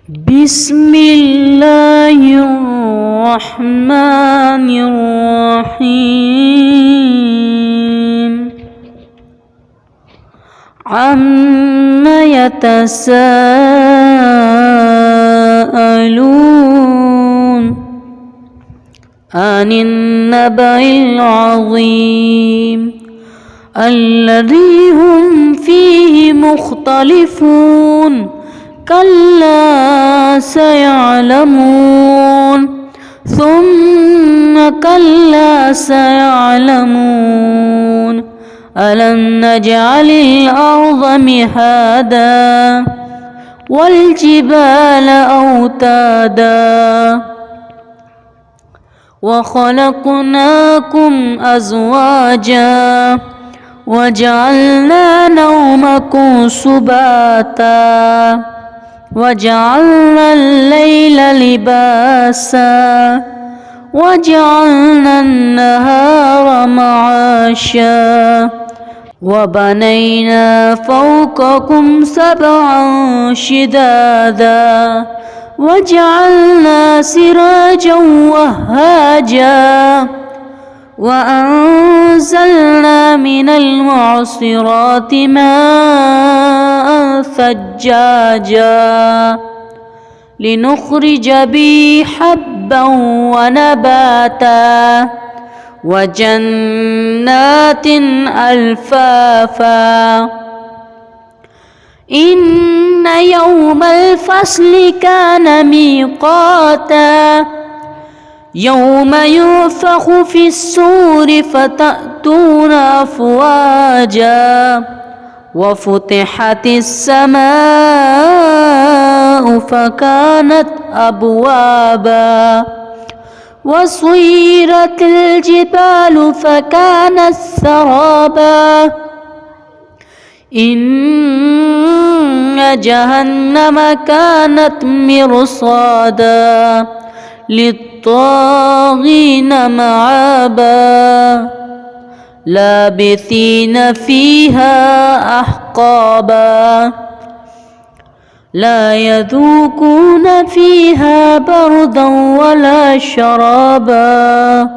بسم الله الرحمن الرحيم عما يتساءلون عن النبأ العظيم الذي هم فيه مختلفون كلا سيعلمون ثم كلا سيعلمون ألم نجعل الأرض مهادا والجبال أوتادا وخلقناكم أزواجا وجعلنا نومكم سباتا وجعلنا الليل لباسا وجعلنا النهار معاشا وبنينا فوقكم سبعا شدادا وجعلنا سراجا وهاجا وأنزلنا من المعصرات ماء ثجاجا لنخرج به حبا ونباتا وجنات ألفافا إن يوم الفصل كان ميقاتا يوم ينفخ في الصور فتأتون أفواجا وفتحت السماء فكانت أبوابا وسيرت الجبال فكانت سرابا إن جهنم كانت مرصادا للطاغين مآبا لابثين فيها أحقابا لا يذوقون فيها بردا ولا شرابا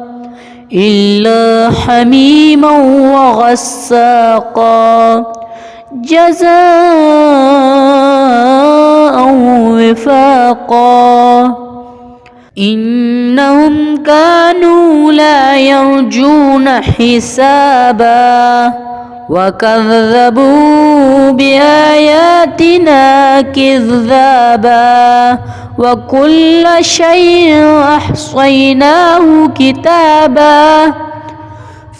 إلا حميما وغساقا جزاء وفاقا إنهم كانوا لا يرجون حسابا وكذبوا بآياتنا كذابا وكل شيء أحصيناه كتابا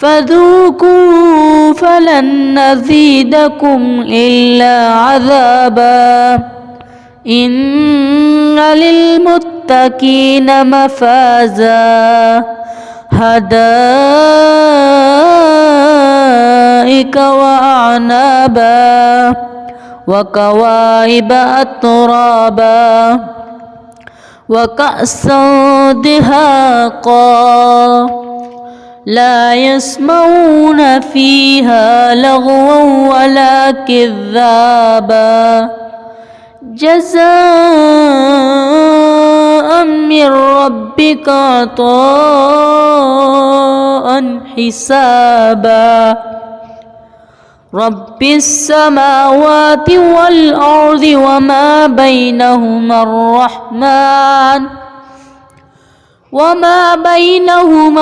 فذوقوا فلن نزيدكم إلا عذابا إن للمتقين مفازا حدائق وأعنابا وكواعب أترابا وكأسا دهاقا لا يسمعون فيها لغوا ولا كذابا جزاء من ربك عطاء حسابا رب السماوات والأرض وما بينهما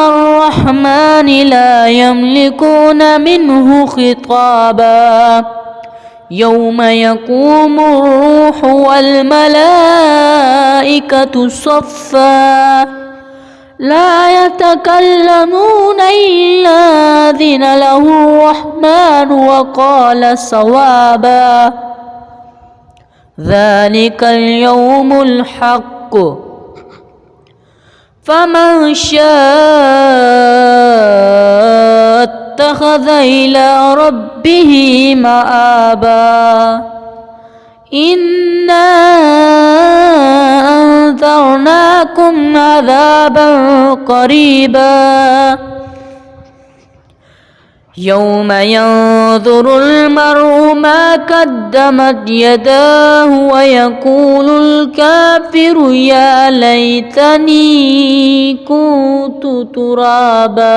الرحمن لا يملكون منه خطابا يوم يقوم الروح والملائكة صفا لا يتكلمون إلا أذن له الرحمن وقال صوابا ذلك اليوم الحق فمن شاء اتخذ إلى ربه مآبا إنا أنذرناكم عذابا قريبا يوم ينظر المرء ما قدمت يداه ويقول الكافر يا ليتني كنت ترابا.